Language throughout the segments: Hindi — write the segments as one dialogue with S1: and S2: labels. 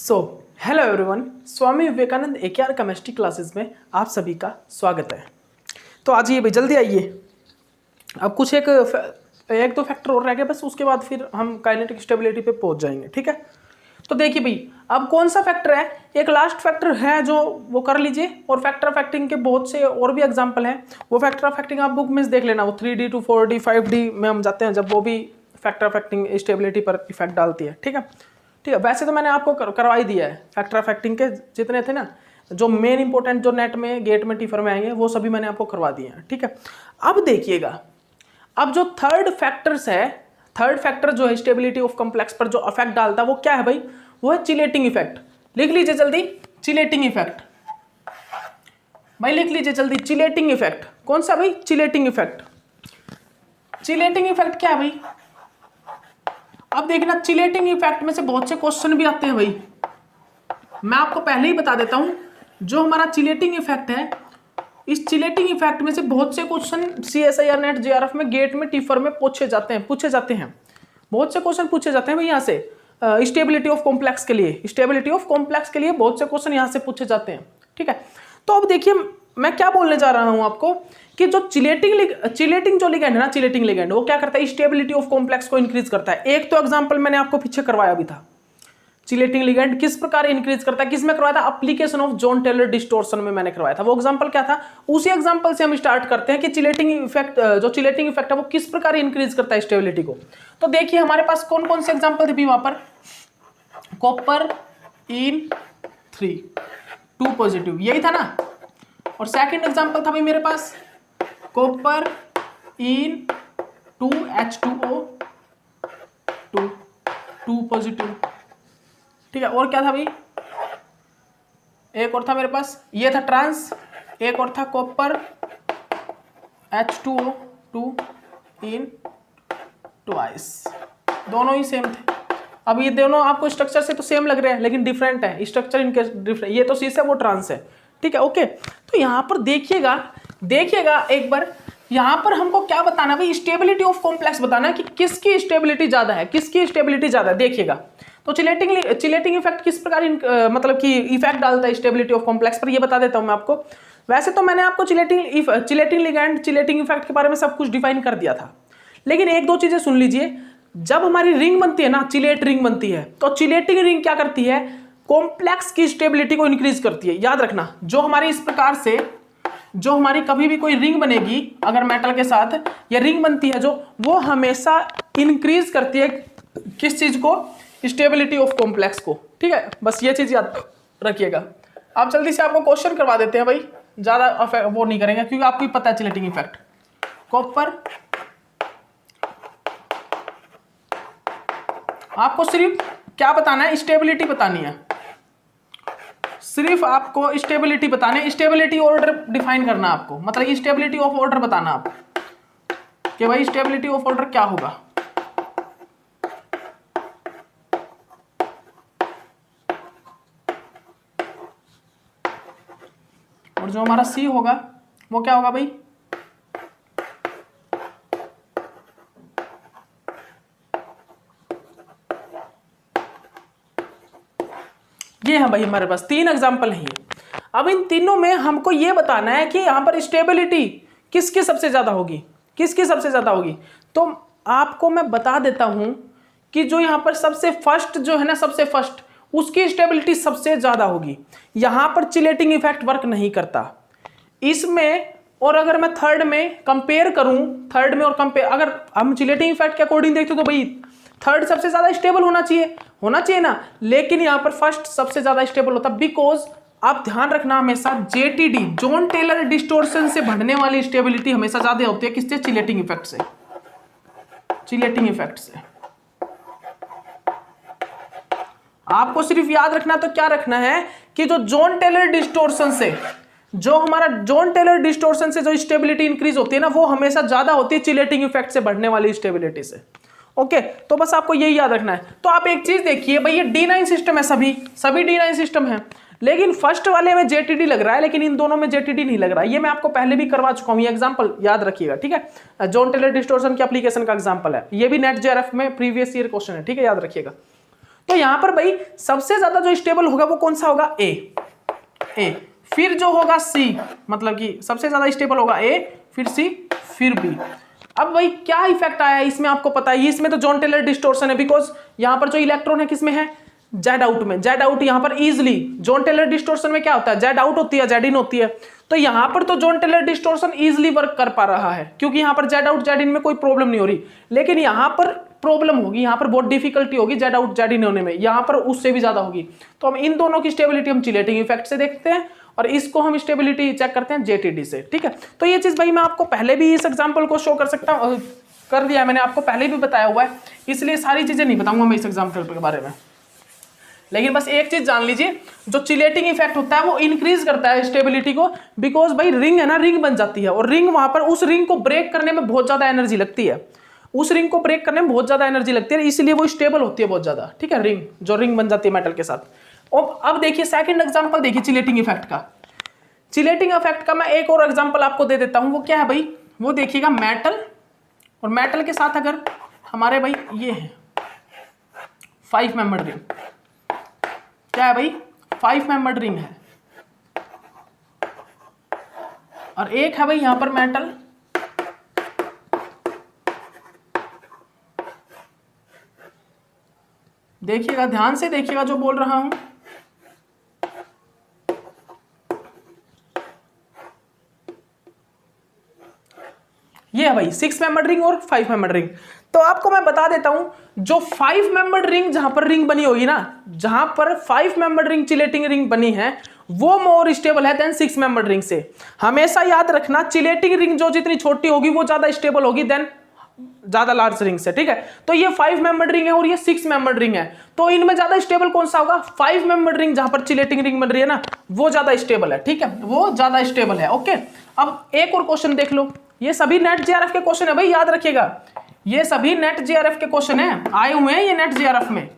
S1: So hello everyone, Swami Vivekananda AKR chemistry classes में आप सभी का स्वागत है। तो आज ये भाई जल्दी आइए, अब कुछ एक दो फैक्टर और रह गए बस, उसके बाद फिर हम काइनेटिक स्टेबिलिटी पे पहुंच जाएंगे। ठीक है, तो देखिए भाई अब कौन सा फैक्टर है, एक लास्ट फैक्टर है जो वो कर लीजिए, और फैक्टर ऑफ फैक्टिंग के बहुत से और भी एग्जाम्पल हैं। वो फैक्टर ऑफ फैक्टिंग आप बुक में देख लेना, वो 3D to 4D 5D में हम जाते हैं जब वो भी फैक्टर ऑफ फैक्टिंग स्टेबिलिटी पर इफेक्ट डालती है। ठीक है, ठीक है। वैसे तो मैंने आपको करवा ही दिया है, फैक्टर ऑफ फैक्टिंग के जितने थे ना, जो मेन इंपॉर्टेंट जो नेट में गेट में टीफर में आएंगे वो सभी मैंने आपको करवा दिए हैं। ठीक है, अब देखिएगा, अब जो थर्ड फैक्टर्स है, थर्ड फैक्टर जो है स्टेबिलिटी ऑफ कॉम्प्लेक्स पर जो इफेक्ट डालता है वो क्या है भाई, वो है चिलेटिंग इफेक्ट। लिख लीजिए जल्दी, चिलेटिंग इफेक्ट भाई, लिख लीजिए जल्दी, चिलेटिंग इफेक्ट। कौन सा भाई, चिलेटिंग इफेक्ट। चिलेटिंग इफेक्ट क्या है भाई, अब देखना चिलेटिंग इफेक्ट में से बहुत से क्वेश्चन भी आते हैं भाई। मैं आपको पहले ही बता देता हूं, जो हमारा चिलेटिंग इफेक्ट है, इस चिलेटिंग इफेक्ट में से बहुत से क्वेश्चन CSIR नेट JRF में गेट में टीफर में पूछे जाते हैं बहुत से क्वेश्चन पूछे जाते हैं भाई। यहाँ से स्टेबिलिटी ऑफ कॉम्प्लेक्स के लिए, स्टेबिलिटी ऑफ कॉम्प्लेक्स के लिए बहुत से क्वेश्चन यहाँ से पूछे जाते हैं। ठीक है, तो अब देखिए मैं क्या बोलने जा रहा हूं आपको कि जो चिलेटिंग जो लिगेंड है ना, चिलेटिंग लिगेंड वो क्या करता है, स्टेबिलिटी ऑफ कॉम्प्लेक्स को इंक्रीज करता है। एक तो एग्जांपल मैंने आपको पीछे करवाया भी था, चिलेटिंग लिगेंड किस प्रकार इंक्रीज करता है, किसमें करवाया था, application of Jahn Teller distortion में मैंने करवाया था। वो एग्जांपल क्या था, उसी एग्जांपल से हम स्टार्ट करते हैं कि चिलेटिंग इफेक्ट, जो चिलेटिंग इफेक्ट है वो किस प्रकार इंक्रीज करता है स्टेबिलिटी को। तो देखिए हमारे पास कौन कौन से एग्जाम्पल थे भी वहां पर, कॉपर इन 3 2 पॉजिटिव, यही था ना। और सेकंड एग्जांपल था भाई मेरे पास कॉपर इन 2H2O 2 पॉजिटिव। ठीक है, और क्या था भाई, एक और था मेरे पास, ये था ट्रांस, एक और था कॉपर H2O 2 इन ट्वाइस, दोनों ही सेम थे। अब ये दोनों आपको स्ट्रक्चर से तो सेम लग रहे हैं लेकिन डिफरेंट है, स्ट्रक्चर इनके डिफरेंट, ये तो सीस है वो ट्रांस है। ठीक है, ओके। तो यहाँ पर देखिएगा एक बार, यहाँ पर हमको क्या बताना भाई, स्टेबिलिटी ऑफ कॉम्प्लेक्स बताना है कि किसकी स्टेबिलिटी ज्यादा है, किसकी स्टेबिलिटी ज्यादा है। देखिएगा तो चिलेटिंग इफेक्ट किस प्रकार मतलब कि इफेक्ट डालता है स्टेबिलिटी ऑफ कॉम्प्लेक्स पर, ये बता देता हूँ मैं आपको। वैसे तो मैंने आपको चिलेटिंग लिगेंड, चिलेटिंग इफेक्ट के बारे में सब कुछ डिफाइन कर दिया था, लेकिन एक दो चीजें सुन लीजिए। जब हमारी रिंग बनती है ना, चिलेट रिंग बनती है, तो चिलेटिंग रिंग क्या करती है, कॉम्प्लेक्स की स्टेबिलिटी को इंक्रीज करती है। याद रखना, जो हमारी इस प्रकार से, जो हमारी कभी भी कोई रिंग बनेगी अगर मेटल के साथ, या रिंग बनती है जो, वो हमेशा इंक्रीज करती है किस चीज को, स्टेबिलिटी ऑफ कॉम्प्लेक्स को। ठीक है, बस ये चीज याद रखिएगा। आप जल्दी से आपको क्वेश्चन करवा देते हैं भाई, ज्यादा वो नहीं करेंगे क्योंकि आपको पता है चिलेटिंग इफेक्ट। कॉपर, आपको सिर्फ क्या बताना है, स्टेबिलिटी बतानी है, सिर्फ आपको स्टेबिलिटी बताना है, स्टेबिलिटी ऑर्डर डिफाइन करना आपको, मतलब स्टेबिलिटी ऑफ ऑर्डर बताना आप कि भाई स्टेबिलिटी ऑफ ऑर्डर क्या होगा। और जो हमारा C होगा वो क्या होगा भाई, ये है भाई हमारे पास 3 एग्जाम्पल हैं। अब इन तीनों में हमको ये बताना है कि यहाँ पर स्टेबिलिटी किसकी सबसे ज्यादा होगी, किसकी सबसे ज्यादा होगी। तो आपको मैं बता देता हूं कि जो यहाँ पर सबसे फर्स्ट जो है ना, सबसे फर्स्ट, उसकी स्टेबिलिटी सबसे ज्यादा होगी। यहां पर चिलेटिंग इफेक्ट वर्क नहीं करता इसमें। और अगर मैं थर्ड में कंपेयर करूं, थर्ड में और कंपेयर, अगर हम चिलेटिंग इफेक्ट के अकॉर्डिंग देखते तो भाई थर्ड सबसे ज्यादा स्टेबल होना चाहिए ना, लेकिन यहां पर फर्स्ट सबसे ज्यादा स्टेबल होता, बिकॉज आप ध्यान रखना हमेशा JTD, जॉन टेलर डिस्टोर्शन से बढ़ने वाली स्टेबिलिटी हमेशा ज्यादा होती है, किससे, चिलेटिंग इफेक्ट से, चिलेटिंग इफेक्ट से। आपको सिर्फ याद रखना तो क्या रखना है कि जो जॉन टेलर डिस्टोर्शन से, जो हमारा जॉन टेलर डिस्टोर्शन से जो स्टेबिलिटी इंक्रीज होती है ना, वो हमेशा ज्यादा होती है चिलेटिंग इफेक्ट से बढ़ने वाली स्टेबिलिटी से। ओके, तो बस आपको यही याद रखना है। तो आप एक चीज देखिए भाई, ये D9 सिस्टम है, सभी D9 सिस्टम है, लेकिन फर्स्ट वाले में JTD लग रहा है, लेकिन इन दोनों में JTD नहीं लग रहा है। ये मैं आपको पहले भी करवा चुका हूं, ये एग्जांपल याद रखिएगा। ठीक है, जॉन टेलर डिस्टोर्शन की एप्लीकेशन का एग्जांपल है, ये भी नेट JRF में प्रीवियस ईयर क्वेश्चन है। ठीक है, याद रखिएगा। तो यहां पर भाई सबसे ज्यादा जो स्टेबल होगा वो कौन सा होगा, ए, फिर जो होगा सी, मतलब कि सबसे ज्यादा स्टेबल होगा ए, फिर सी, फिर बी। अब भाई क्या इफेक्ट आया इसमें आपको पता है, इसमें तो जॉन टेलर डिस्टोर्शन है, बिकॉज यहां पर जो इलेक्ट्रॉन है किसमें है, जेड आउट में। जेड आउट यहां पर इजिली, जॉन टेलर डिस्टोर्शन में क्या होता है, जेड आउट होती है, जेड इन होती है। तो यहां पर तो Jahn Teller distortion easily work कर पा रहा है, क्योंकि यहां पर जेड आउट जेड इन में कोई प्रॉब्लम नहीं हो रही। लेकिन यहां पर प्रॉब्लम होगी, यहां पर बहुत डिफिकल्टी होगी जेड आउट जेड इन होने में, यहां पर उससे भी ज्यादा होगी। तो हम इन दोनों की स्टेबिलिटी हम चिलेटिंग इफेक्ट से देखते हैं, और इसको हम स्टेबिलिटी चेक करते हैं जेटीडी से, ठीक है। तो ये चीज भाई मैं आपको पहले भी इस एग्जांपल को शो कर सकता हूं, कर दिया मैंने आपको पहले भी बताया हुआ है, इसलिए सारी चीजें नहीं बताऊंगा मैं इस एग्जांपल के बारे में। लेकिन बस एक चीज जान लीजिए, जो चिलेटिंग इफेक्ट होता है वो इंक्रीज करता है स्टेबिलिटी को, बिकॉज भाई रिंग है ना, रिंग बन जाती है, और रिंग वहां पर उस रिंग को ब्रेक करने में बहुत ज्यादा एनर्जी लगती है, उस रिंग को ब्रेक करने में बहुत ज्यादा एनर्जी लगती है, इसलिए वो स्टेबल होती है बहुत ज्यादा, ठीक है। रिंग जो रिंग बन जाती है मेटल के साथ। और अब देखिए सेकंड एग्जांपल देखिए चिलेटिंग इफेक्ट का। चिलेटिंग इफेक्ट का मैं एक और एग्जांपल आपको दे देता हूं, वो क्या है भाई, वो देखिएगा मेटल, और मेटल के साथ अगर हमारे भाई ये है 5 मेंबर्ड रिंग, क्या है भाई 5 मेंबर्ड रिंग है, और एक है भाई यहां पर मेटल, देखिएगा ध्यान से देखिएगा जो बोल रहा हूं, ये है भाई 6 मेंबर्ड रिंग और 5 मेंबर्ड रिंग। तो आपको मैं बता देता हूं, जो 5 मेंबर्ड रिंग जहां पर रिंग बनी होगी ना, जहां पर 5 मेंबर्ड रिंग चिलेटिंग रिंग बनी है, वो मोर स्टेबल है देन 6 मेंबर्ड रिंग से। हमेशा याद रखना, चिलेटिंग रिंग जो जितनी छोटी होगी वो ज्यादा स्टेबल होगी देन ज्यादा लार्ज रिंग से, ठीक है। तो ये 5 मेंबर्ड रिंग है और ये 6 मेंबर्ड रिंग है, तो इनमें ज्यादा स्टेबल कौन सा होगा, 5 मेंबर्ड रिंग जहां पर चिलेटिंग रिंग बन रही है ना, वो ज्यादा स्टेबल है, ठीक है, वो ज्यादा स्टेबल है। ओके, अब एक और क्वेश्चन देख लो, ये सभी नेट जेआरएफ के क्वेश्चन है भाई, याद रखिएगा, ये सभी नेट जेआरएफ के क्वेश्चन है, आए हुए हैं ये नेट जेआरएफ में,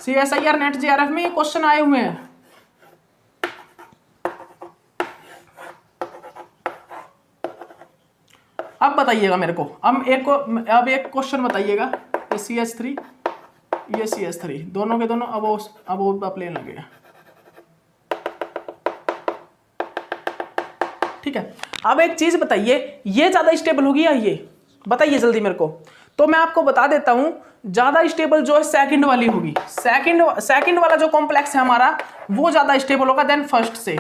S1: सीएसआईआर नेट जेआरएफ में ये क्वेश्चन आए हुए हैं। अब बताइएगा मेरे को, अब एक क्वेश्चन बताइएगा, ये CH3 ये CH3 दोनों के दोनों अब प्लेन लगे, ठीक है। अब एक चीज बताइए, ये ज्यादा स्टेबल होगी या ये, बताइए जल्दी मेरे को। तो मैं आपको बता देता हूं, ज्यादा स्टेबल जो है सेकंड वाली होगी, सेकंड वाला जो कॉम्प्लेक्स है हमारा, वो ज्यादा स्टेबल होगा देन फर्स्ट से।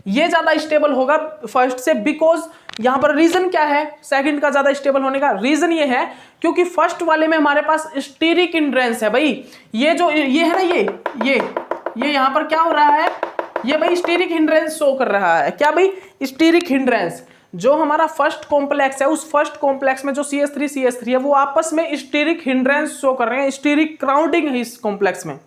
S1: ये ज्यादा स्टेबल होगा फर्स्ट से, बिकॉज यहां पर रीजन क्या है सेकंड का ज्यादा स्टेबल होने का, रीजन ये है क्योंकि फर्स्ट वाले में हमारे पास स्टीरिक हिंड्रेंस है भाई, ये जो ये है ना, ये यहां पर क्या हो रहा है, ये भाई स्टीरिक हिंड्रेंस शो कर रहा है, क्या भाई स्टीरिक हिंड्रेंस। जो हमारा फर्स्ट कॉम्प्लेक्स है, उस फर्स्ट कॉम्प्लेक्स में जो CH3 है, वो आपस में स्टीरिक हिंड्रेंस शो कर रहे हैं, स्टीरिक क्राउडिंग है इस कॉम्प्लेक्स में,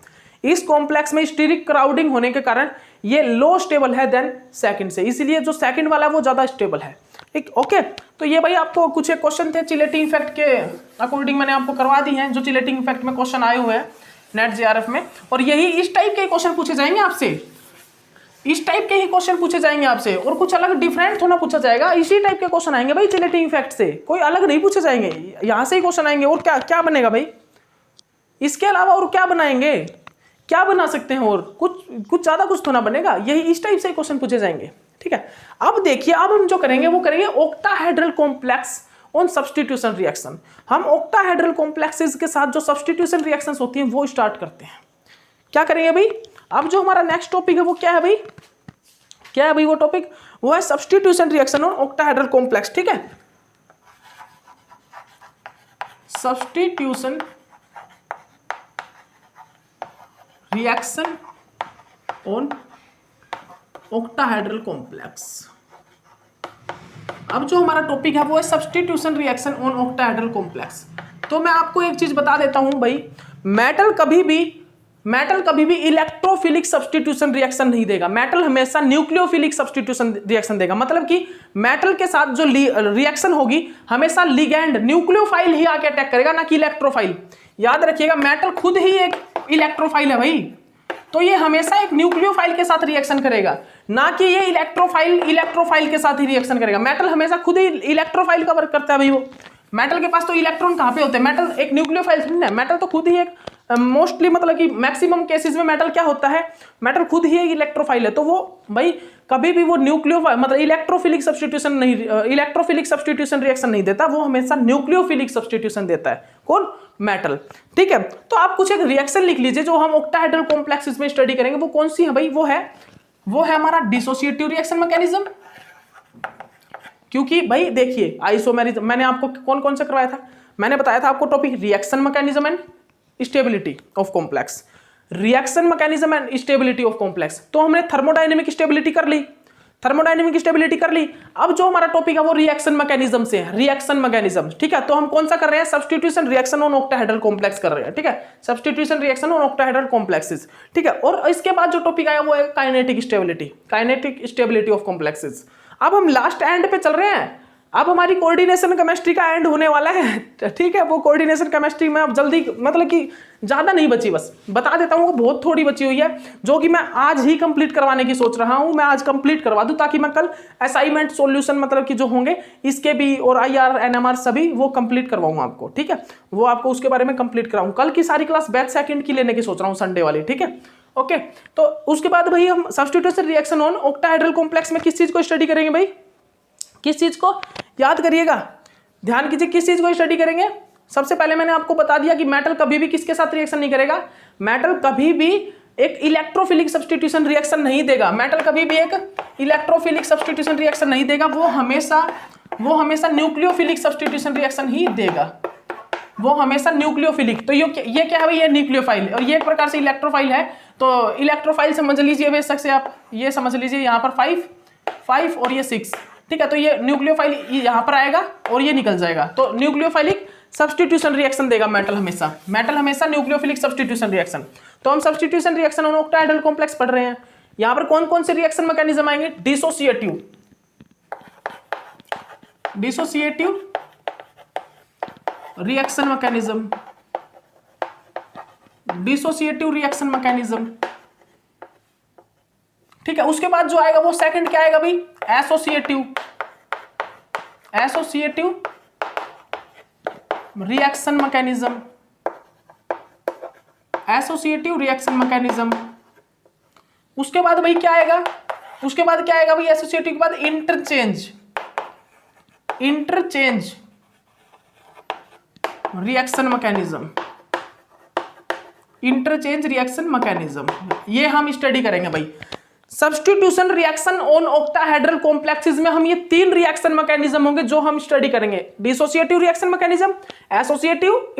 S1: इस कॉम्प्लेक्स में स्टीरिक क्राउडिंग होने के कारण ये लो स्टेबल है देन सेकंड से, इसलिए जो सेकंड वाला है वो ज्यादा स्टेबल है, ठीक। ओके, तो ये भाई आपको कुछ एक क्वेश्चन थे चिलेटिंग इफेक्ट के अकॉर्डिंग मैंने आपको करवा दी हैं, जो चिलेटिंग इफेक्ट में क्वेश्चन आए हुए हैं नेट जेआरएफ में, और यही इस टाइप के क्वेश्चन पूछे जाएंगे आपसे, इस टाइप के ही क्वेश्चन पूछे जाएंगे आपसे, और कुछ अलग डिफरेंट थोड़ा पूछा जाएगा, इसी टाइप के क्वेश्चन आएंगे भाई चिलेटिंग इफेक्ट से, कोई अलग नहीं पूछे जाएंगे, यहां से ही क्वेश्चन आएंगे। और क्या क्या बनेगा भाई, इसके अलावा और क्या बनाएंगे, क्या बना सकते हैं, और कुछ ज्यादा कुछ तो ना बनेगा, यही इस टाइप से क्वेश्चन पूछे जाएंगे, ठीक है। अब देखिए, अब हम जो करेंगे वो करेंगे octahedral complex on substitution reaction. हम ऑक्टाहेड्रल कॉम्प्लेक्सेस के साथ जो सब्स्टिट्यूशन रिएक्शंस होती हैं वो स्टार्ट करते हैं। क्या करेंगे भाई, अब जो हमारा नेक्स्ट टॉपिक है वो क्या है भाई, क्या है भाई वो टॉपिक, वो है substitution reaction on octahedral complex, ठीक है। Substitution reaction on octahedral complex. अब जो हमारा टॉपिक है वो है substitution reaction on octahedral complex. तो मैं आपको एक चीज बता देता हूं भाई, मेटल कभी भी इलेक्ट्रोफिलिक सब्स्टिट्यूशन रिएक्शन नहीं देगा, मेटल हमेशा न्यूक्लियोफिलिक सब्स्टिट्यूशन रिएक्शन देगा। मतलब कि मेटल के साथ जो रिएक्शन होगी हमेशा लिगैंड न्यूक्लियोफाइल ही आके अटैक करेगा, ना कि इलेक्ट्रोफाइल। याद रखिएगा, मेटल खुद ही एक इलेक्ट्रोफाइल है भाई, तो ये हमेशा एक न्यूक्लियोफाइल के साथ रिएक्शन करेगा, ना कि ये इलेक्ट्रोफाइल के साथ ही रिएक्शन करेगा। मेटल हमेशा खुद ही इलेक्ट्रोफाइल का वर्क करता है भाई, वो मेटल के पास तो इलेक्ट्रॉन कहां पे होते हैं, मेटल एक न्यूक्लियोफाइल नहीं है, मेटल तो खुद ही एक मोस्टली मतलब कि मैक्सिमम केसेस में मेटल क्या होता है, मेटल खुद ही एक इलेक्ट्रोफाइल है, तो वो भाई कभी भी वो न्यूक्लियोफाइल मतलब इलेक्ट्रोफिलिक सब्स्टिट्यूशन रिएक्शन नहीं देता, वो हमेशा न्यूक्लियोफिलिक सब्स्टिट्यूशन देता है। कौन? मेटल। ठीक है, तो आप कुछ एक रिएक्शन लिख लीजिए जो हम ऑक्टाहेड्रल कॉम्प्लेक्सेस में स्टडी करेंगे। वो कौन सी है भाई? वो है हमारा डिसोसिएटिव रिएक्शन मैकेनिज्म। क्योंकि भाई देखिए आइसोमेरिज्म मैंने आपको कौन कौन सा करवाया था, मैंने बताया था आपको topic reaction mechanism and stability of complex, reaction mechanism and stability of complex. तो हमने थर्मोडायनेमिक स्टेबिलिटी कर ली, अब जो हमारा टॉपिक है वो रिएक्शन मैकेनिज्म से है, रिएक्शन मैकेनिज्म। ठीक है, तो हम कौन सा कर रहे हैं? Substitution reaction on octahedral complex कर रहे हैं। ठीक है, substitution reaction on octahedral complexes. ठीक है, और इसके बाद जो टॉपिक आया वो है काइनेटिक स्टेबिलिटी ऑफ कॉम्प्लेक्सेस। अब हम लास्ट एंड पे चल रहे हैं, अब हमारी कोऑर्डिनेशन केमिस्ट्री का एंड होने वाला है। ठीक है, वो कोऑर्डिनेशन केमिस्ट्री में अब जल्दी मतलब कि ज्यादा नहीं बची, बस बता देता हूँ, बहुत थोड़ी बची हुई है जो कि मैं आज ही कंप्लीट करवाने की सोच रहा हूँ। मैं आज कंप्लीट करवा दूं ताकि मैं कल असाइनमेंट सॉल्यूशन मतलब कि जो होंगे इसके भी और IR NMR सभी वो कंप्लीट करवाऊँ आपको। ठीक है, वो आपको उसके बारे में कंप्लीट कराऊँ। कल की सारी क्लास बैच सेकंड की लेने की सोच रहा हूँ, संडे वाली। ठीक है, ओके। तो उसके बाद भाई हम substitution reaction on octahedral complex में किस चीज को स्टडी करेंगे भाई? किस चीज को? याद करिएगा, ध्यान कीजिए, किस चीज को स्टडी करेंगे? सबसे पहले मैंने आपको बता दिया कि मेटल कभी भी किसके साथ रिएक्शन नहीं करेगा, मेटल कभी भी एक इलेक्ट्रोफिलिक सब्स्टिट्यूशन रिएक्शन नहीं देगा, मेटल कभी भी एक इलेक्ट्रोफिलिक सब्स्टिट्यूशन रिएक्शन नहीं देगा, वो हमेशा न्यूक्लियोफिलिक सब्स्टिट्यूशन रिएक्शन ही देगा, वो हमेशा न्यूक्लियोफिलिक। तो ये क्या है भाई? ये न्यूक्लियोफाइल और ये एक प्रकार से इलेक्ट्रोफाइल है। तो इलेक्ट्रोफाइल समझ लीजिए बेशक से आप ये समझ लीजिए यहाँ पर 5 और ये 6। ठीक है, तो ये न्यूक्लियोफाइल यहाँ पर आएगा और ये निकल जाएगा, तो न्यूक्लियोफाइलिक सब्स्टिट्यूशन रिएक्शन देगा मेटल हमेशा न्यूक्लियोफिलिक सब्स्टिट्यूशन रिएक्शन। तो हम substitution reaction on octahedral complex पढ़ रहे हैं। यहाँ पर कौन कौन से रिएक्शन मैकेनिज्म आएंगे? Dissociative reaction mechanism. ठीक है, उसके बाद जो आएगा वो सेकंड क्या आएगा भाई? Associative reaction mechanism. उसके बाद भाई क्या आएगा? भाई एसोसिएटिव के बाद इंटरचेंज रिएक्शन मैकेनिज्म। ये हम स्टडी करेंगे भाई। Substitution reaction on octahedral complexes में हम ये 3 रिएक्शन मैकेनिज्म होंगे जो हम स्टडी करेंगे, dissociative reaction mechanism, associative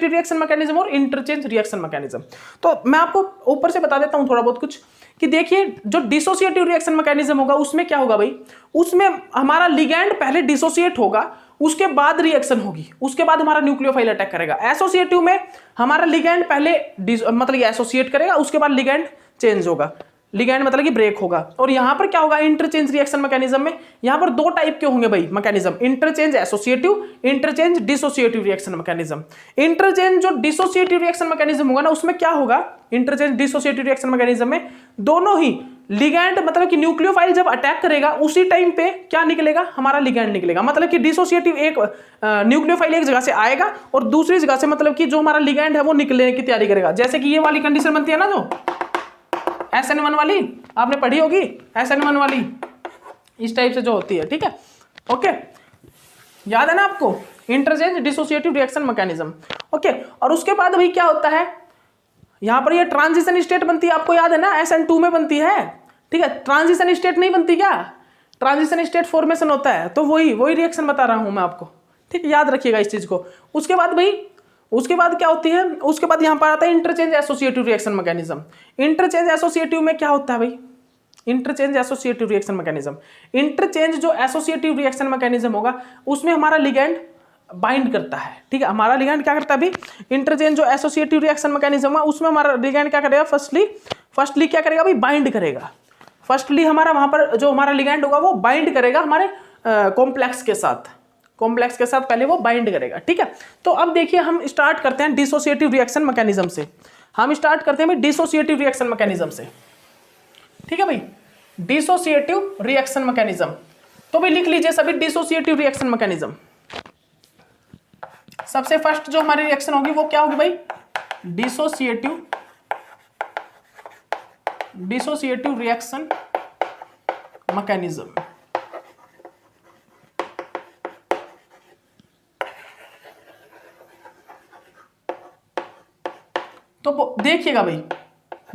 S1: reaction mechanism और इंटरचेंज रिएक्शन मैकेनिज्म। तो मैं आपको ऊपर से बता देता हूं थोड़ा बहुत कुछ कि देखिए जो डिसोसिएटिव रिएक्शन मैकेनिज्म होगा उसमें क्या होगा भाई? उसमें हमारा लिगैंड पहले डिसोसिएट होगा, उसके बाद रिएक्शन होगी, उसके बाद हमारा न्यूक्लियोफाइल अटैक करेगा। एसोसिएटिव में हमारा लिगैंड पहले मतलब एसोसिएट करेगा, उसके बाद लिगैंड चेंज होगा, लिगैंड मतलब कि ब्रेक होगा। और यहां पर क्या होगा? इंटरचेंज रिएक्शन मैकेनिज्म में यहां पर 2 टाइप के होंगे भाई mechanism, interchange associative, interchange dissociative reaction mechanism. Interchange जो डिसोसिएटिव रिएक्शन मैकेनिज्म होगा ना, उसमें क्या होगा? इंटरचेंज डिसोसिएटिव रिएक्शन मैकेनिज्म में दोनों ही लिगैंड मतलब कि न्यूक्लियोफाइल जब अटैक करेगा उसी टाइम पे क्या निकलेगा? हमारा लिगैंड निकलेगा। मतलब कि डिसोसिएटिव एक न्यूक्लियोफाइल एक जगह से आएगा और दूसरी जगह से मतलब कि जो हमारा लिगैंड है वो निकलने की तैयारी करेगा। जैसे कि ये वाली कंडीशन बनती है ना, जो SN1 वाली आपने पढ़ी होगी, SN1 वाली इस टाइप से जो होती है। ठीक है, ओके, याद है ना आपको? Interchange dissociative reaction mechanism. Okay, और उसके बाद भाई क्या होता है? यहां पर ये ट्रांजिशन स्टेट बनती है, आपको याद है ना? SN2 में बनती है। ठीक है, ट्रांजिशन स्टेट नहीं बनती क्या? ट्रांजिशन स्टेट फॉर्मेशन होता है, तो वही रिएक्शन बता रहा हूं मैं आपको। ठीक है, याद रखिएगा इस चीज को। उसके बाद भाई क्या होती है? उसके बाद यहां पर आता है interchange associative reaction mechanism. Interchange associative में क्या होता है भाई? Interchange associative reaction mechanism. Interchange जो एसोसिएटिव रिएक्शन मैकेनिज्म होगा उसमें हमारा लिगैंड बाइंड करता है। ठीक है, हमारा लिगैंड क्या करता है भाई? इंटरचेंज जो एसोसिएटिव रिएक्शन मैकेनिज्म है उसमें हमारा लिगैंड क्या करेगा? फर्स्टली क्या करेगा भाई? बाइंड करेगा। फर्स्टली हमारा वहां पर जो हमारा लिगैंड होगा वो बाइंड करेगा हमारे कॉम्प्लेक्स के साथ पहले वो बाइंड करेगा। ठीक है, तो अब देखिए हम स्टार्ट करते हैं डिसोसिएटिव रिएक्शन मैकेनिज्म से। डिसोसिएटिव रिएक्शन मैकेनिज्म से। ठीक है भाई, डिसोसिएटिव रिएक्शन मैकेनिज्म। तो भाई लिख लीजिए सभी डिसोसिएटिव रिएक्शन मैकेनिज्म। सबसे फर्स्ट जो हमारी रिएक्शन होगी वो क्या होगी भाई? Dissociative reaction mechanism. तो देखिएगा भाई,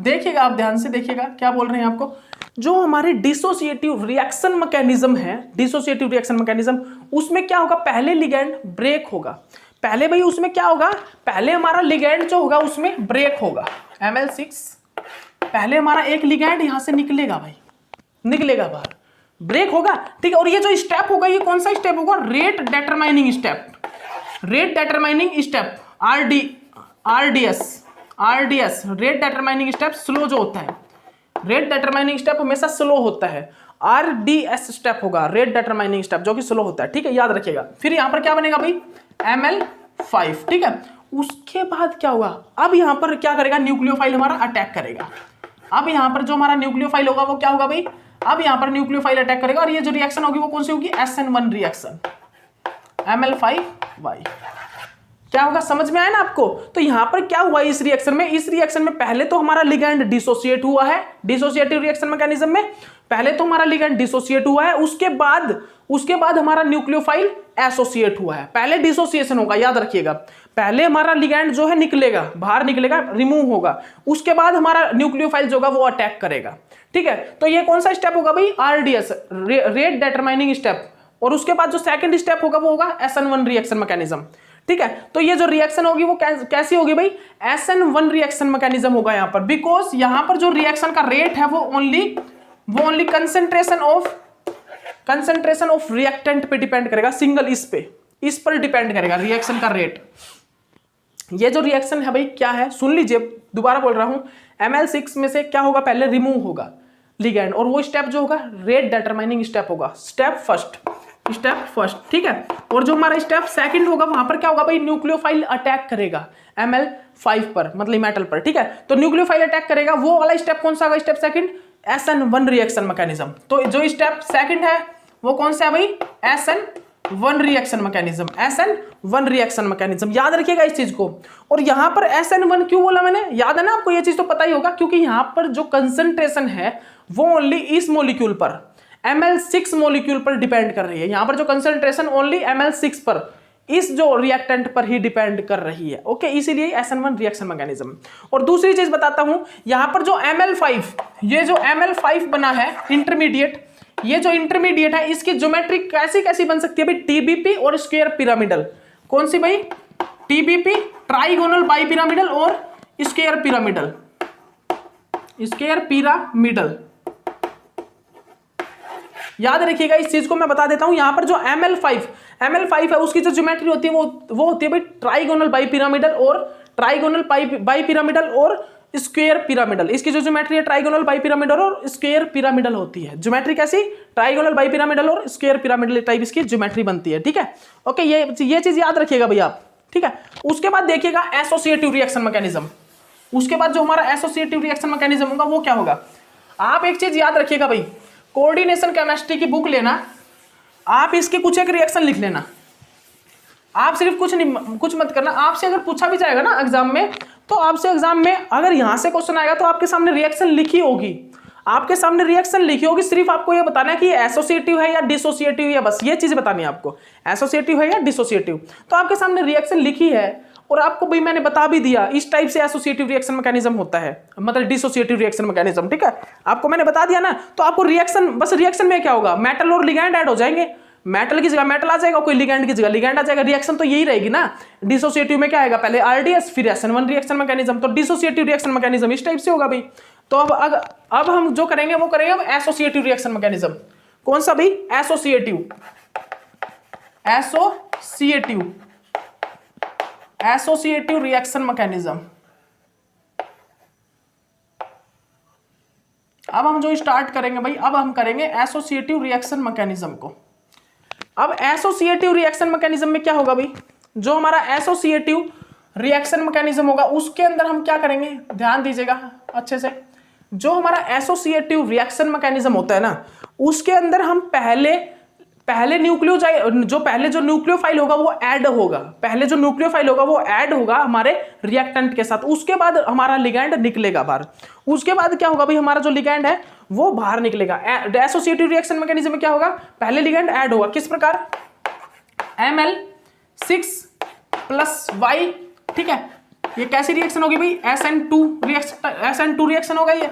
S1: देखिएगा आप ध्यान से देखिएगा क्या बोल रहे हैं आपको। जो हमारे डिसोसिएटिव रिएक्शन मैकेनिज्म है, डिसोसिएटिव रिएक्शन मैकेनिज्म, उसमें क्या होगा, पहले लिगैंड ब्रेक होगा। पहले भाई उसमें क्या होगा, पहले हमारा लिगैंड जो होगा उसमें ब्रेक होगा। Ml6 पहले हमारा एक लिगैंड यहां से निकलेगा भाई, निकलेगा बाहर, ब्रेक होगा, ठीक है। और ये जो स्टेप होगा ये कौन सा स्टेप होगा, rate determining step, rate determining step, RDS rate determining step slow जो होता है, रेट डिटरमाइनिंग स्टेप हमेशा स्लो होता है, आरडीएस स्टेप होगा, रेट डिटरमाइनिंग स्टेप, जो कि स्लो होता है, ठीक है, याद रखिएगा। फिर यहां पर क्या बनेगा भाई, Ml5, ठीक है। उसके बाद क्या होगा, अब यहां पर क्या करेगा, न्यूक्लियोफाइल हमारा अटैक करेगा। अब यहां पर जो हमारा न्यूक्लियोफाइल होगा वो क्या होगा भाई, अब यहां पर न्यूक्लियोफाइल अटैक करेगा, और ये जो रिएक्शन होगी वो कौन सी होगी, SN1 रिएक्शन, Ml5Y। क्या होगा, समझ में आया ना आपको। तो यहां पर क्या हुआ इस रिएक्शन में, इस रिएक्शन में पहले तो हमारा लिगैंड डिसोसिएट हुआ है, डिसोसिएटिव रिएक्शन मैकेनिज्म में पहले तो हमारा लिगैंड डिसोसिएट हुआ है, उसके बाद हमारा न्यूक्लियोफाइल एसोसिएट हुआ है। पहले डिसोसिएशन होगा, याद रखिएगा, पहले हमारा लिगैंड जो है निकलेगा, बाहर निकलेगा, रिमूव होगा, उसके बाद हमारा न्यूक्लियोफाइल जो होगा वो अटैक करेगा, ठीक है। तो ये कौन सा स्टेप होगा भाई, आरडीएस, रेट डिटरमाइनिंग स्टेप। और उसके बाद जो सेकंड स्टेप होगा वो होगा SN1 रिएक्शन मैकेनिज्म, ठीक है। तो ये जो रिएक्शन होगी वो कैसी होगी भाई, SN1 रिएक्शन मैकेनिज्म होगा यहां पर, बिकॉज यहां पर जो रिएक्शन का रेट है वो ओनली कंसंट्रेशन ऑफ रिएक्टेंट पे डिपेंड करेगा, सिंगल इस पर डिपेंड करेगा रिएक्शन का रेट। ये जो रिएक्शन है भाई क्या है, सुन लीजिए, दोबारा बोल रहा हूं, Ml6 में से क्या होगा, पहले रिमूव होगा लिगैंड, और वो स्टेप जो होगा रेट डिटरमाइनिंग स्टेप होगा, स्टेप फर्स्ट, ठीक है। और जो हमारा स्टेप सेकंड होगा वहां पर क्या होगा भाई, न्यूक्लियोफाइल अटैक करेगा Ml5 पर, मतलब मेटल पर, ठीक है। तो न्यूक्लियोफाइल अटैक करेगा, वो वाला स्टेप कौन सा होगा, step second, SN1 reaction mechanism. तो जो स्टेप सेकंड है वो कौन सा है भाई, SN1 रिएक्शन मैकेनिज्म, याद रखिएगा इस चीज को। और यहां पर SN1 क्यों बोला मैंने, याद है ना आपको, ये चीज तो पता ही होगा, क्योंकि यहां पर जो कंसंट्रेशन है वो ओनली इस मॉलिक्यूल पर, Ml6 मॉलिक्यूल पर डिपेंड कर रही है। यहां पर जो कंसंट्रेशन ओनली Ml6 पर, इस जो रिएक्टेंट पर ही डिपेंड कर रही है, ओके, इसीलिए SN1 रिएक्शन मैकेनिज्म। और दूसरी चीज बताता हूं, यहां पर जो Ml5, ये जो Ml5 बना है इंटरमीडिएट, ये जो इंटरमीडिएट है इसकी ज्योमेट्री कैसी बन सकती है भाई, TBP और स्क्वायर पिरामिडल। कौन सी भाई, TBP ट्राइगोनल बाइपिरामिडल और स्क्वायर पिरामिडल। याद रखिएगा इस चीज को, मैं बता देता हूं। यहां पर जो Ml5 है उसकी जो ज्योमेट्री होती है वो होती है भाई ट्राइगोनल बाइपिरामिडल और स्क्वायर पिरामिडल। इसकी जो ज्योमेट्री है ट्राइगोनल बाइपिरामिडल और स्क्वायर पिरामिडल होती है। ज्योमेट्री कैसी, ट्राइगोनल बाइपिरामिडल और स्क्वायर पिरामिडल टाइप इसकी ज्योमेट्री बनती है, ठीक है, ओके। ये चीज याद रखिएगा भैया आप, ठीक है। उसके बाद देखिएगा एसोसिएटिव रिएक्शन मैकेनिज्म। उसके बाद जो हमारा एसोसिएटिव रिएक्शन मैकेनिज्म होगा वो क्या होगा, आप एक चीज याद रखिएगा भाई, कोऑर्डिनेशन केमिस्ट्री की बुक लेना, आप इसके कुछ एक रिएक्शन लिख लेना, आप सिर्फ कुछ मत करना। आपसे अगर पूछा भी जाएगा ना एग्जाम में, तो आपसे एग्जाम में अगर यहां से क्वेश्चन आएगा तो आपके सामने रिएक्शन लिखी होगी, सिर्फ आपको ये बताना है कि ये एसोसिएटिव है या डिसोसिएटिव है, बस ये चीज बतानी है आपको, एसोसिएटिव है या डिसोसिएटिव। तो आपके सामने रिएक्शन लिखी है और आपको भाई मैंने बता भी दिया इस टाइप से एसोसिएटिव रिएक्शन मैकेनिज्म होता है, मतलब डिसोसिएटिव रिएक्शन मैकेनिज्म, ठीक है, आपको मैंने बता दिया ना। तो आपको रिएक्शन में क्या होगा, मेटल और लिगैंड ऐड हो जाएंगे, मेटल की जगह मेटल आ जाएगा, कोई लिगैंड की जगह लिगैंड आ जाएगा। रिएक्शन तो यही रहेगी ना। डिसोसिएटिव में क्या आएगा, पहले आरडीएस फिर SN1 रिएक्शन मैकेनिज्म। तो डिसोसिएटिव रिएक्शन मैकेनिज्म इस टाइप से होगा भाई। तो अब हम जो करेंगे वो करेंगे अब एसोसिएटिव रिएक्शन मैकेनिज्म। कौन सा भाई, एसोसिएटिव रिएक्शन मैकेनिज्म। अब हम जो स्टार्ट करेंगे भाई, अब हम करेंगे एसोसिएटिव रिएक्शन मैकेनिज्म को। अब एसोसिएटिव रिएक्शन मैकेनिज्म में क्या होगा भाई, जो हमारा एसोसिएटिव रिएक्शन मैकेनिज्म होगा उसके अंदर हम क्या करेंगे, ध्यान दीजिएगा अच्छे से। जो हमारा एसोसिएटिव रिएक्शन मैकेनिज्म होता है ना, उसके अंदर हम पहले पहले पहले जो न्यूक्लियोफाइल होगा वो ऐड होगा, पहले जो न्यूक्लियोफाइल होगा वो ऐड होगा हमारे रिएक्टेंट के साथ, उसके बाद हमारा लिगैंड निकलेगा बाहर। उसके बाद क्या होगा भाई, हमारा जो लिगैंड है वो बाहर निकलेगा। एसोसिएटिव रिएक्शन मैकेनिज्म में क्या होगा, पहले लिगैंड ऐड होगा, किस प्रकार, Ml6+Y, ठीक है। ये कैसी रिएक्शन होगी भाई, SN2 रिएक्शन होगा ये।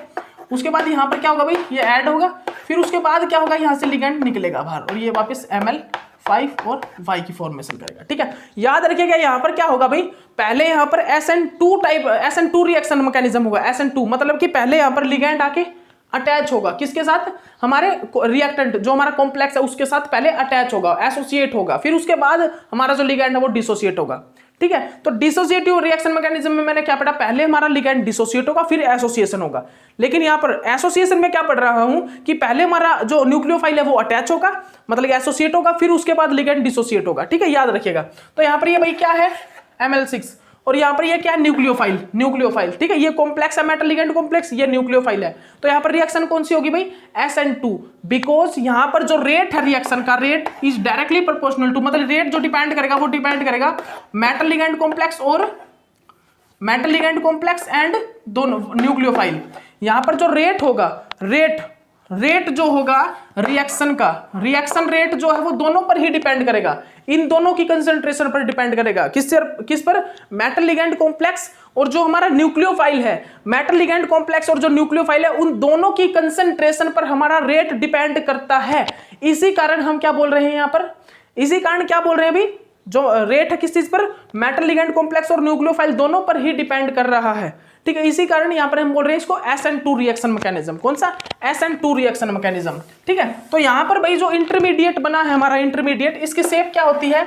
S1: उसके बाद यहाँ पर क्या होगा भाई, ये ऐड होगा, फिर उसके बाद क्या होगा, यहाँ से लिगैंड निकलेगा बाहर और ये वापस Ml5 और Y की फॉर्मेशन करेगा, ठीक है। याद रखिएगा यहाँ पर क्या होगा भाई, पहले यहाँ पर SN2 रिएक्शन मैकेनिज्म होगा। SN2 मतलब कि पहले यहाँ पर लिगैंड आके अटैच होगा, किसके साथ, हमारे रिएक्टेंट जो हमारा कॉम्प्लेक्स है उसके साथ पहले अटैच होगा, एसोसिएट होगा, फिर उसके बाद हमारा जो लिगैंड है वो डिसोसिएट होगा, ठीक है। तो डिसोसिएटिव रिएक्शन मैकेनिज्म में मैंने क्या पढ़ा, पहले हमारा लिगैंड डिसोसिएट होगा फिर एसोसिएशन होगा। लेकिन यहाँ पर एसोसिएशन में क्या पढ़ रहा हूं कि पहले हमारा जो न्यूक्लियोफाइल है वो अटैच होगा, मतलब एसोसिएट होगा, फिर उसके बाद लिगैंड डिसोसिएट होगा, ठीक है, याद रखिएगा। तो यहाँ पर ये भाई क्या है, Ml6, और यहाँ पर ये क्या है, न्यूक्लियोफाइल, ठीक है। ये कॉम्प्लेक्स है मेटल लिगैंड कॉम्प्लेक्स, ये न्यूक्लियोफाइल है। तो यहाँ पर रिएक्शन कौन सी होगी भाई, SN2, बिकॉज यहाँ पर जो रेट है रिएक्शन का, rate is directly proportional to, मतलब रेट जो डिपेंड करेगा वो डिपेंड करेगा मेटल लिगैंड कॉम्प्लेक्स एंड दोनों न्यूक्लियोफाइल। यहाँ पर जो रेट होगा, रेट जो होगा रिएक्शन का, रिएक्शन रेट जो है वो दोनों पर ही डिपेंड करेगा, इन दोनों की कंसंट्रेशन पर डिपेंड करेगा, किस पर, मेटल लिगैंड कॉम्प्लेक्स और जो हमारा न्यूक्लियोफाइल है, मेटल लिगैंड कॉम्प्लेक्स और जो न्यूक्लियोफाइल है उन दोनों की कंसंट्रेशन पर हमारा रेट डिपेंड करता है। इसी कारण हम क्या बोल रहे हैं यहाँ पर, इसी कारण क्या बोल रहे हैं अभी, जो रेट है किस चीज पर, मेटल लिगैंड कॉम्प्लेक्स और न्यूक्लियोफाइल दोनों पर ही डिपेंड कर रहा है, ठीक है। इसी कारण यहां पर हम बोल रहे हैं इसको SN2 रिएक्शन मैकेनिज्म। कौन सा, SN2 रिएक्शन मैकेनिज्म, ठीक है। तो यहां पर भाई जो इंटरमीडिएट बना है हमारा, इंटरमीडिएट, इसकी शेप क्या होती है,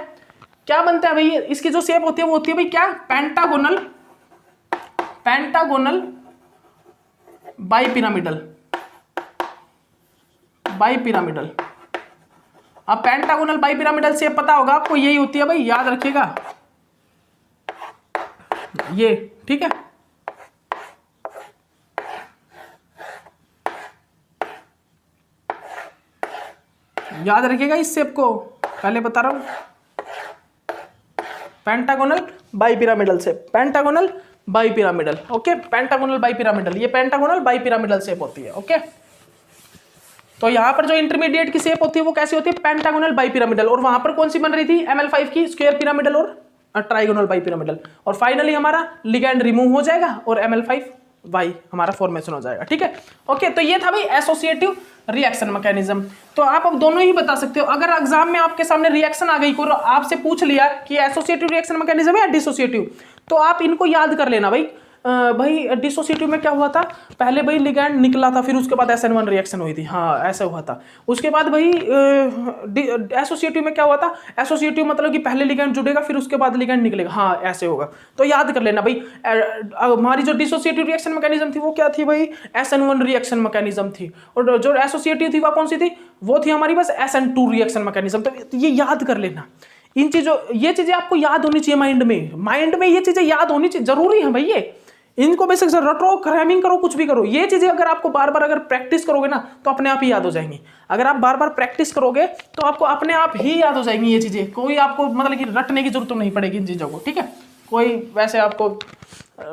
S1: क्या बनता है भाई, इसकी जो शेप होती है वो होती है भाई क्या, पेंटागोनल बाइपिरामिडल। अब पेंटागोनल बाइपिरामिडल शेप पता होगा आपको, यही होती है भाई, याद रखिएगा ये, ठीक है। याद रखिएगा इस शेप को, पहले बता रहा हूं, pentagonal bipyramidal shape, pentagonal bipyramidal, okay, pentagonal bipyramidal, ये पेंटागोनल बाइपिरामिडल शेप होती है, ओके। तो यहां पर जो इंटरमीडिएट की शेप होती है वो कैसी होती है, पेंटागोनल बाइपिरामिडल, और वहां पर कौन सी बन रही थी, Ml5 की स्क्वायर पिरामिडल और ट्राइगोनल बाइपिरामिडल, और फाइनली हमारा लिगैंड रिमूव हो जाएगा और Ml5Y हमारा फॉर्मेशन हो जाएगा, ठीक है, ओके। तो ये था भाई एसोसिएटिव रिएक्शन मैकेनिज्म। तो आप अब दोनों ही बता सकते हो, अगर एग्जाम में आपके सामने रिएक्शन आ गई को आपसे पूछ लिया कि एसोसिएटिव रिएक्शन मैकेनिज्म है या डिसोसिएटिव, तो आप इनको याद कर लेना भाई। भाई डिसोसिएटिव में क्या हुआ था, पहले भाई लिगैंड निकला था, फिर उसके बाद SN1 रिएक्शन हुई थी, हाँ ऐसा हुआ था। उसके बाद भाई एसोसिएटिव में क्या हुआ था, एसोसिएटिव मतलब कि पहले लिगैंड जुड़ेगा फिर उसके बाद लिगैंड निकलेगा, हाँ ऐसे होगा। तो याद कर लेना भाई, हमारी जो डिसोसिएटिव रिएक्शन मैकेनिज्म थी वो क्या थी भाई, SN1 रिएक्शन मैकेनिज्म थी, और जो एसोसिएटिव थी वो कौन सी थी, वो थी हमारी बस SN2 रिएक्शन मैकेनिज्म। तो ये याद कर लेना, इन चीजों, ये चीजें आपको याद होनी चाहिए, माइंड में ये चीजें याद होनी चाहिए, जरूरी है भाई ये, इनको बेसिक से रटो, क्रैमिंग करो, कुछ भी करो, ये चीजें अगर आपको बार बार अगर प्रैक्टिस करोगे ना तो अपने आप ही याद हो जाएंगी। अगर आप बार बार प्रैक्टिस करोगे तो आपको अपने आप ही याद हो जाएंगी ये चीजें, कोई आपको मतलब कि रटने की जरूरत नहीं पड़ेगी इन चीजों को, ठीक है। कोई वैसे आपको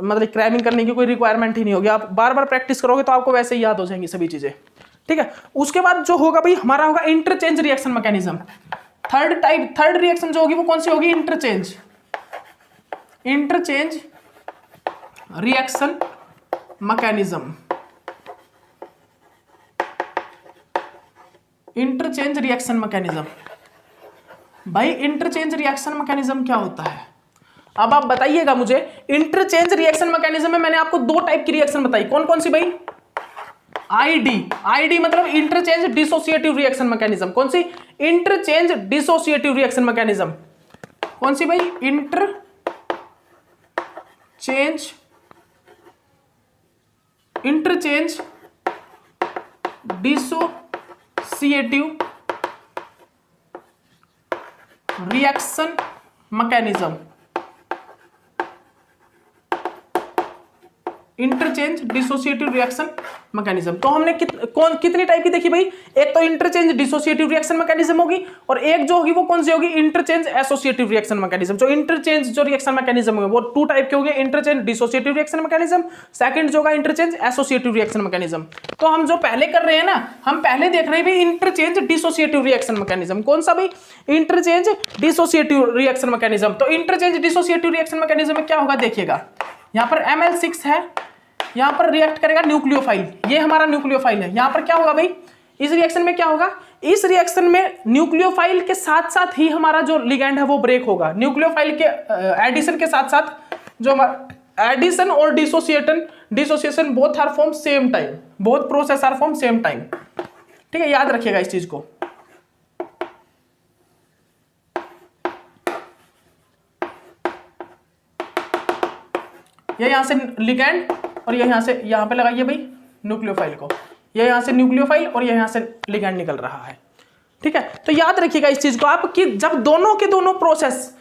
S1: मतलब क्रैमिंग करने की कोई रिक्वायरमेंट ही नहीं होगी, आप बार बार प्रैक्टिस करोगे तो आपको वैसे ही याद हो जाएंगी सभी चीजें, ठीक है। उसके बाद जो होगा भाई हमारा होगा interchange reaction mechanism. Third reaction जो होगी वो कौन सी होगी, interchange reaction mechanism. Interchange reaction mechanism, भाई इंटरचेंज रिएक्शन मैकेनिज्म क्या होता है, अब आप बताइएगा मुझे। इंटरचेंज रिएक्शन मैकेनिज्म में मैंने आपको दो टाइप की रिएक्शन बताई, कौन कौन सी भाई, आईडी मतलब इंटरचेंज डिसोसिएटिव रिएक्शन मैकेनिज्म। कौन सी, इंटरचेंज डिसोसिएटिव रिएक्शन मैकेनिज्म, कौन सी भाई, interchange dissociative reaction mechanism. Interchange dissociative reaction mechanism. तो हमने कितनी टाइप की देखी भाई? एक तो इंटरचेंज डिसोसिएटिव रिएक्शन मैकेनिज्म होगी, और एक जो होगी वो कौन सी होगी? Interchange associative reaction mechanism. जो इंटरचेंज जो रिएक्शन मैकेनिज्म है वो 2 टाइप के होंगे, interchange dissociative reaction mechanism, second जो होगा इंटरचेंज एसोसिएटिव रिएक्शन मैकेनिज्म। तो हम जो पहले कर रहे हैं ना, हम पहले देख रहे हैं भाई इंटरचेंज डिसोसिएटिव रिएक्शन मैकेनिज्म। कौन सा भाई? Interchange dissociative reaction mechanism. तो इंटरचेंज डिसोसिएटिव रिएक्शन मैकेनिज्म में क्या होगा देखिएगा, यहाँ पर Ml6 है, यहाँ पर रिएक्ट करेगा न्यूक्लियोफाइल, ये हमारा न्यूक्लियोफाइल है। यहाँ पर क्या होगा भाई? इस रिएक्शन में क्या होगा? इस रिएक्शन में न्यूक्लियोफाइल के साथ साथ ही हमारा जो लिगैंड है वो ब्रेक होगा। न्यूक्लियोफाइल के एडिशन के साथ साथ जो हमारा एडिशन और dissociation both are form same time, both process are form same time. ठीक है, याद रखिएगा इस चीज को। ये यहां से लिगैंड और ये यहां से यहां पे लगाइए भाई न्यूक्लियोफाइल को, ये यहां से न्यूक्लियोफाइल और ये यहां से लिगैंड निकल रहा है। ठीक है, तो याद रखिएगा इस चीज को आप कि जब दोनों के दोनों प्रोसेस,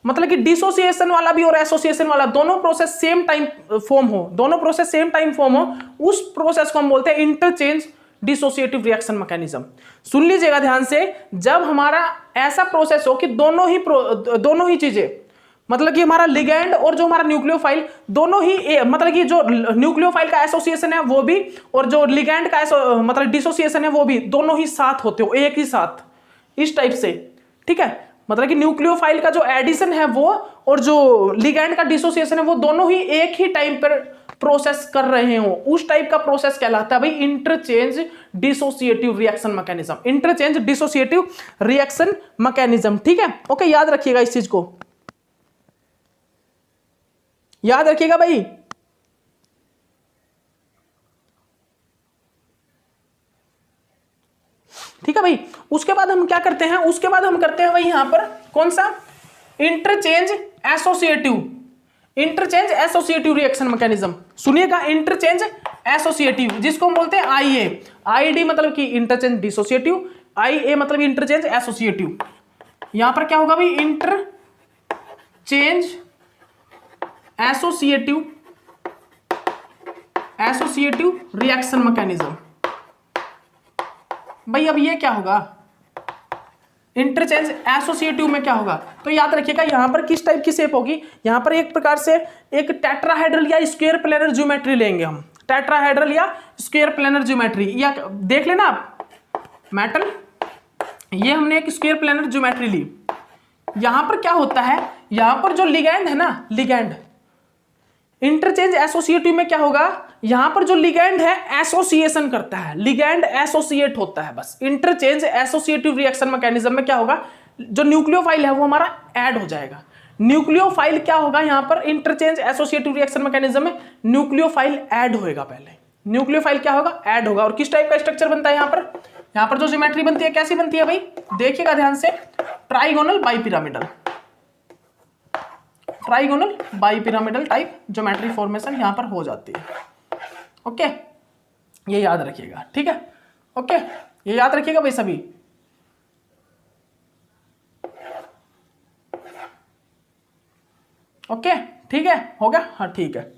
S1: मतलब कि डिसोसिएशन वाला भी और एसोसिएशन वाला दोनों प्रोसेस सेम टाइम फॉर्म हो, दोनों प्रोसेस सेम टाइम फॉर्म हो, उस प्रोसेस को हम बोलते हैं इंटरचेंज डिसोसिएटिव रिएक्शन मैकेनिज्म। सुन लीजिएगा ध्यान से, जब हमारा ऐसा प्रोसेस हो कि दोनों ही चीजें, मतलब कि हमारा लिगैंड और जो हमारा न्यूक्लियोफाइल दोनों ही मतलब कि जो न्यूक्लियोफाइल का एसोसिएशन है वो भी और जो लिगैंड का मतलब डिसोसिएशन है वो भी, दोनों ही साथ होते हो, एक ही साथ, इस टाइप से। ठीक है, मतलब कि न्यूक्लियोफाइल का जो एडिशन है वो और जो लिगैंड का डिसोसिएशन है वो दोनों ही एक ही टाइम पर प्रोसेस कर रहे हो, उस टाइप का प्रोसेस कहलाता है भाई interchange dissociative reaction mechanism. Interchange dissociative reaction mechanism. ठीक है, ओके, याद रखिएगा इस चीज को, याद रखिएगा भाई। ठीक है भाई, उसके बाद हम क्या करते हैं? उसके बाद हम करते हैं भाई यहां पर कौन सा? Interchange associative reaction mechanism. सुनिएगा, इंटरचेंज एसोसिएटिव, जिसको हम बोलते हैं आईए। आईडी मतलब कि इंटरचेंज डिसोसिएटिव, आईए मतलब इंटरचेंज एसोसिएटिव। यहां पर क्या होगा भाई? Interchange associative reaction mechanism. भाई अब ये क्या होगा? इंटरचेंज एसोसिएटिव में क्या होगा? तो याद रखिएगा यहां पर किस टाइप की शेप होगी। यहां पर एक प्रकार से एक टेट्राहेड्रल या स्क्वायर प्लेनर ज्योमेट्री लेंगे हम, टेट्राहेड्रल या स्क्वायर प्लेनर ज्योमेट्री। या देख लेना आप मेटल, ये हमने एक स्क्वायर प्लेनर ज्योमेट्री ली। यहां पर क्या होता है? यहां पर जो लिगैंड है ना, लिगैंड इंटरचेंज एसोसिएटिव में क्या होगा? यहां पर जो लिगैंड है एसोसिएशन करता है, लिगैंड एसोसिएट होता है बस। इंटरचेंज एसोसिएटिव रिएक्शन मैकेनिज्म में क्या होगा? जो न्यूक्लियोफाइल है वो हमारा ऐड हो जाएगा। न्यूक्लियोफाइल क्या होगा यहां पर? इंटरचेंज एसोसिएटिव रिएक्शन मैकेनिज्म में न्यूक्लियोफाइल ऐड होएगा। पहले न्यूक्लियोफाइल क्या होगा? ऐड होगा। और किस टाइप का स्ट्रक्चर बनता है यहां पर? यहां पर जो ज्योमेट्री बनती है कैसी बनती है भाई? देखिएगा ध्यान से, trigonal bipyramidal, trigonal bipyramidal type geometry formation यहां पर हो जाती है। ओके, ये याद रखिएगा। ठीक है, ओके, ये याद रखिएगा भाई सभी। ओके, ठीक है, हो गया? हाँ ठीक है।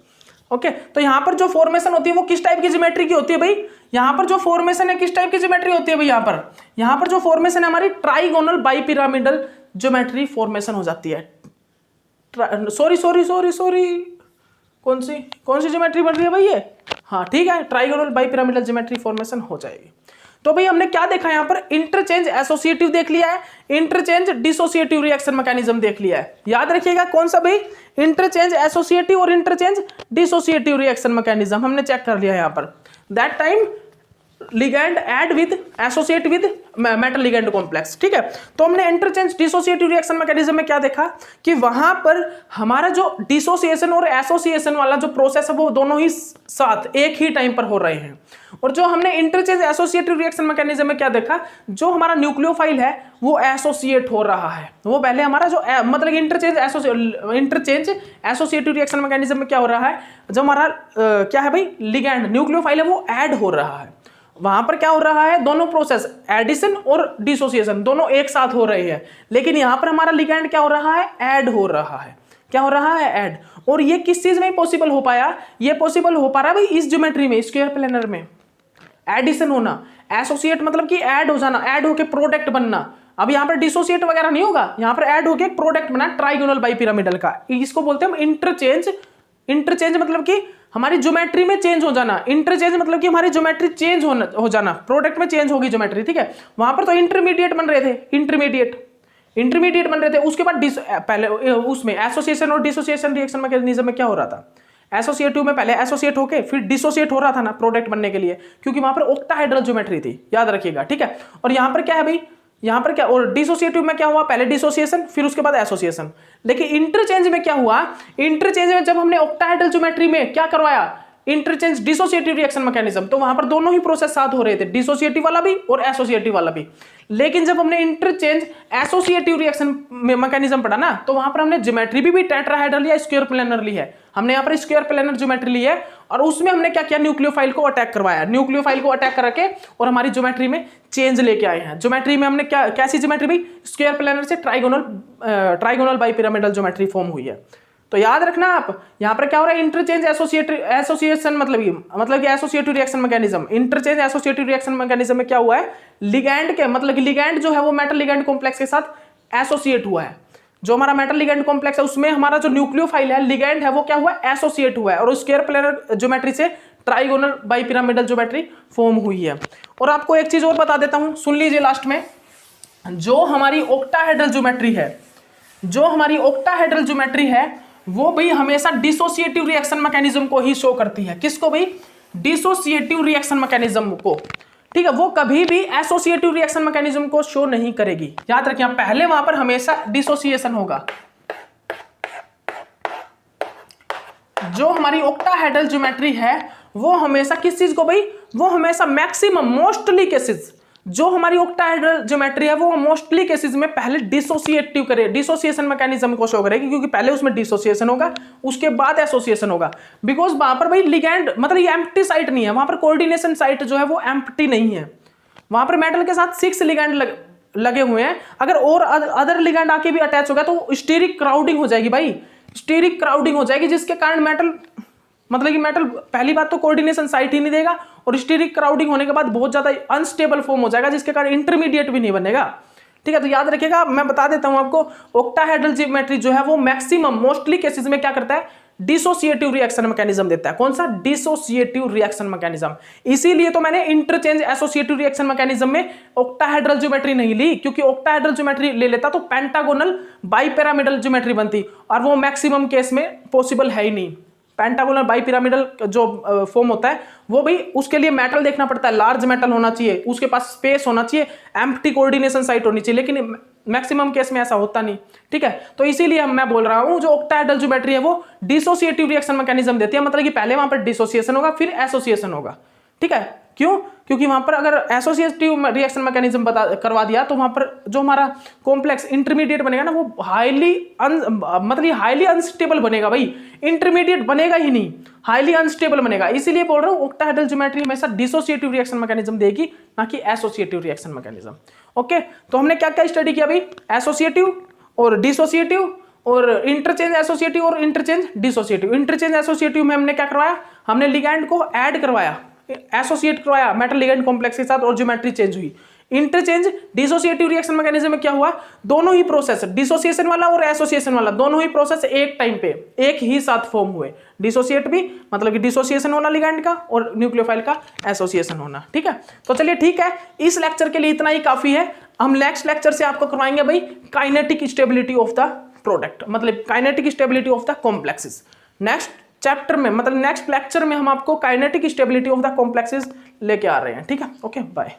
S1: ओके, तो यहां पर जो फॉर्मेशन होती है वो किस टाइप की ज्योमेट्री की होती है भाई? यहां पर जो फॉर्मेशन है किस टाइप की ज्योमेट्री होती है भाई? यहां पर जो फॉर्मेशन है हमारी ट्राइगोनल बाइपिरामिडल ज्योमेट्री फॉर्मेशन हो जाती है। सॉरी, कौन सी ज्योमेट्री बन रही है भाई ये? हाँ ठीक है, ट्राइगोनल बाइपिरामिडल ज्योमेट्री फॉर्मेशन हो जाएगी। तो भाई हमने क्या देखा यहां पर? इंटरचेंज एसोसिएटिव देख लिया है, इंटरचेंज डिसोसिएटिव रिएक्शन मैकेनिज्म देख लिया है। याद रखिएगा कौन सा भाई? इंटरचेंज एसोसिएटिव और इंटरचेंज डिसोसिएटिव रिएक्शन मैकेनिज्म हमने चेक कर लिया यहां पर। That time ligand add with associate with metal ligand complex. ठीक है, तो हमने इंटरचेंज डिसोसिएटिव रिएक्शन मैकेनिज्म में क्या देखा कि वहां पर हमारा जो डिसोसिएशन और एसोसिएशन वाला जो प्रोसेस है वो दोनों ही साथ एक ही टाइम पर हो रहे हैं। और जो हमने इंटरचेंज एसोसिएटिव रिएक्शन मैकेनिज्म में क्या देखा? जो हमारा न्यूक्लियोफाइल है वो एसोसिएट हो रहा है। वो पहले हमारा जो मतलब इंटरचेंज एसोसिएटिव रिएक्शन मैकेनिज्म में क्या हो रहा है? जो हमारा क्या है भाई? लिगैंड न्यूक्लियोफाइल है वो ऐड हो रहा है। वहां पर क्या हो रहा है? दोनों प्रोसेस एडिशन और डिसोसिएशन दोनों एक साथ हो रहे हैं। लेकिन यहां पर हमारा लिगैंड क्या हो रहा है? ऐड हो रहा है। क्या हो रहा है, ऐड। और ये किस चीज में पॉसिबल हो पाया, ये पॉसिबल हो पा रहा है भाई इस ज्योमेट्री में, स्क्वायर प्लेनर में एडिशन होना। एसोसिएट मतलब कि ऐड हो जाना, ऐड होके प्रोडक्ट बनना। अब यहाँ पर डिसोसिएट वगैरह नहीं होगा, यहाँ पर ऐड होके प्रोडक्ट बना ट्राइगोनल बाइपिरामिडल का। इसको बोलते हैं हम इंटरचेंज। इंटरचेंज मतलब कि हमारी ज्योमेट्री में चेंज हो जाना। इंटरचेंज मतलब कि हमारी ज्योमेट्री चेंज हो जाना, प्रोडक्ट में चेंज होगी ज्योमेट्री, ठीक है। वहां पर तो इंटरमीडिएट बन रहे थे, इंटरमीडिएट बन रहे थे। उसके बाद पहले उसमें एसोसिएशन और डिसोसिएशन रिएक्शन मैकेनिज्म में क्या हो रहा था, एसोसिएटिव में पहले एसोसिएट होके फिर डिसोसिएट हो रहा था ना प्रोडक्ट बनने के लिए, क्योंकि वहां पर ऑक्टाहेड्रल ज्योमेट्री थी, याद रखिएगा, ठीक है। और यहां पर क्या है भाई, यहां पर क्या, और डिसोसिएटिव में क्या हुआ, पहले डिसोसिएशन फिर उसके बाद एसोसिएशन। लेकिन इंटरचेंज में क्या हुआ, इंटरचेंज में जब हमने ऑक्टाहेड्रल ज्योमेट्री में क्या करवाया, इंटरचेंज डिसोसिएटिव रिएक्शन मैकेनिज्म, तो वहां पर दोनों ही प्रोसेस साथ हो रहे थे, डिसोसिएटिव वाला भी और एसोसिएटिव वाला भी। लेकिन जब हमने इंटरचेंज एसोसिएटिव रिएक्शन मैकेनिज्म पढ़ा ना, तो वहां पर हमने ज्योमेट्री भी टेट्राहेड्रल या स्क्वायर प्लेनर ली है। हमने यहाँ पर स्क्वायर प्लेनर ज्योमेट्री ली है और उसमें हमने क्या किया, न्यूक्लियोफाइल को अटैक करवाया, न्यूक्लियोफाइल को अटैक करके और हमारी ज्योमेट्री में चेंज लेके आए हैं। ज्योमेट्री में हमने क्या, कैसी ज्योमेट्री भी, स्क्वायर प्लेनर से ट्राइगोनल बाइपिरामिडल ज्योमेट्री फॉर्म हुई है। तो याद रखना आप, यहां पर क्या हो रहा है, इंटरचेंज एसोसिएशन मतलब कि associative reaction mechanism. Interchange associative reaction mechanism में क्या हुआ है, लिगैंड के मतलब कि लिगैंड जो है वो मेटल लिगैंड कॉम्प्लेक्स के साथ एसोसिएट हुआ है। जो हमारा मेटल लिगैंड कॉम्प्लेक्स है उसमें हमारा जो न्यूक्लियोफाइल है, लिगैंड है, वो क्या हुआ, एसोसिएट हुआ है और स्क्वायर प्लेनर ज्योमेट्री से ट्राइगोनल बाइपिरामिडल ज्योमेट्री फॉर्म हुई है। और आपको एक चीज और बता देता हूं, सुन लीजिए लास्ट में, जो हमारी ऑक्टाहेड्रल ज्योमेट्री है, जो हमारी ऑक्टाहेड्रल ज्योमेट्री है वो भाई हमेशा डिसोसिएटिव रिएक्शन मैकेनिज्म को ही शो करती है। किसको भाई, डिसोसिएटिव रिएक्शन मैकेनिज्म को, ठीक है। वो कभी भी एसोसिएटिव रिएक्शन मैकेनिज्म को शो नहीं करेगी, याद रखिए। पहले वहां पर हमेशा डिसोसिएशन होगा। जो हमारी ऑक्टाहेड्रल ज्योमेट्री है वो हमेशा किस चीज को भाई, वो हमेशा मैक्सिमम मोस्टली केसेस, जो हमारी ऑक्टाहेड्रल ज्योमेट्री है वो मोस्टली केसेस में पहले डिसोसिएटिव करे, डिसोसिएशन मैकेनिज्म को शो करेगी, क्योंकि पहले उसमें डिसोसिएशन होगा उसके बाद एसोसिएशन होगा। बिकॉज वहां पर भाई लिगैंड मतलब ये एम्प्टी साइट नहीं है, वहां पर कोऑर्डिनेशन साइट जो है वो एम्प्टी नहीं है। वहां पर मेटल के साथ 6 लिगैंड लगे हुए हैं। अगर और अदर लिगैंड आके भी अटैच होगा तो स्टीरिक क्राउडिंग हो जाएगी भाई, स्टीरिक क्राउडिंग हो जाएगी, जिसके कारण मेटल मतलब कि मेटल पहली बात तो कोऑर्डिनेशन साइट ही नहीं देगा और स्टीरिक क्राउडिंग होने के बाद बहुत ज्यादा अनस्टेबल फॉर्म हो जाएगा, जिसके कारण इंटरमीडिएट भी नहीं बनेगा, ठीक है। तो याद रखिएगा, मैं बता देता हूं आपको, ऑक्टाहेड्रल ज्योमेट्री जो है वो मैक्सिमम मोस्टली केसेस में क्या करता है, डिसोसिएटिव रिएक्शन मैकेनिज्म देता है। कौन सा, डिसोसिएटिव रिएक्शन मैकेनिज्म। इसीलिए तो मैंने इंटरचेंज एसोसिएटिव रिएक्शन मैकेनिज्म में ऑक्टाहेड्रल ज्योमेट्री नहीं ली, क्योंकि ऑक्टाहेड्रल ज्योमेट्री ले लेता तो पेंटागोनल बाइपिरामिडल ज्योमेट्री बनती और वो मैक्सिमम केस में पॉसिबल है ही नहीं। पेंटागोनल बाइपिरामिडल जो फॉर्म होता है वो भी उसके लिए मेटल देखना पड़ता है, लार्ज मेटल होना चाहिए, उसके पास स्पेस होना चाहिए, एम्प्टी कोऑर्डिनेशन साइट होनी चाहिए, लेकिन मैक्सिमम केस में ऐसा होता नहीं, ठीक है। तो इसीलिए मैं बोल रहा हूं जो ऑक्टाहेड्रल ज्योमेट्री है वो डिसोसिएटिव रिएक्शन मैकेनिज्म देती है, मतलब कि पहले वहां पर डिसोसिएशन होगा फिर एसोसिएशन होगा, ठीक है। क्यों, क्योंकि वहां पर अगर एसोसिएटिव रिएक्शन मैकेनिज्म करवा दिया तो वहां पर जो हमारा कॉम्प्लेक्स इंटरमीडिएट बनेगा ना वो हाईली अनस्टेबल बनेगा भाई, इंटरमीडिएट बनेगा ही नहीं, हाईली अनस्टेबल बनेगा। इसीलिए बोल रहा हूं ऑक्टाहेड्रल ज्योमेट्री हमेशा डिसोसिएटिव रिएक्शन मैकेनिज्म देगी, ना कि एसोसिएटिव रिएक्शन मैकेनिज्म। ओके, तो हमने क्या क्या स्टडी किया भाई, एसोसिएटिव और डिसोसिएटिव और इंटरचेंज एसोसिएटिव और इंटरचेंज डिसोसिएटिव। इंटरचेंज एसोसिएटिव में हमने क्या करवाया, हमने लिगैंड को ऐड करवाया, एसोसिएट करवाया मेटल लिगैंड कॉम्प्लेक्स के साथ और ज्योमेट्री चेंज हुई। इंटरचेंज डिसोसिएटिव रिएक्शन मैकेनिज्म में क्या हुआ, दोनों ही प्रोसेस, डिसोसिएशन वाला और एसोसिएशन वाला, दोनों ही प्रोसेस एक टाइम पे एक ही साथ फॉर्म हुए। डिसोसिएट भी मतलब कि डिसोसिएशन होना लिगैंड का और न्यूक्लियोफाइल का एसोसिएशन होना, ठीक है। तो चलिए ठीक है, इस लेक्चर के लिए इतना ही काफी है। हम नेक्स्ट लेक्चर से आपको करवाएंगे भाई kinetic stability of the product, मतलब kinetic stability of the complexes. Next chapter में मतलब नेक्स्ट लेक्चर में हम आपको kinetic stability of the complexes लेके आ रहे हैं, ठीक है। Okay, bye.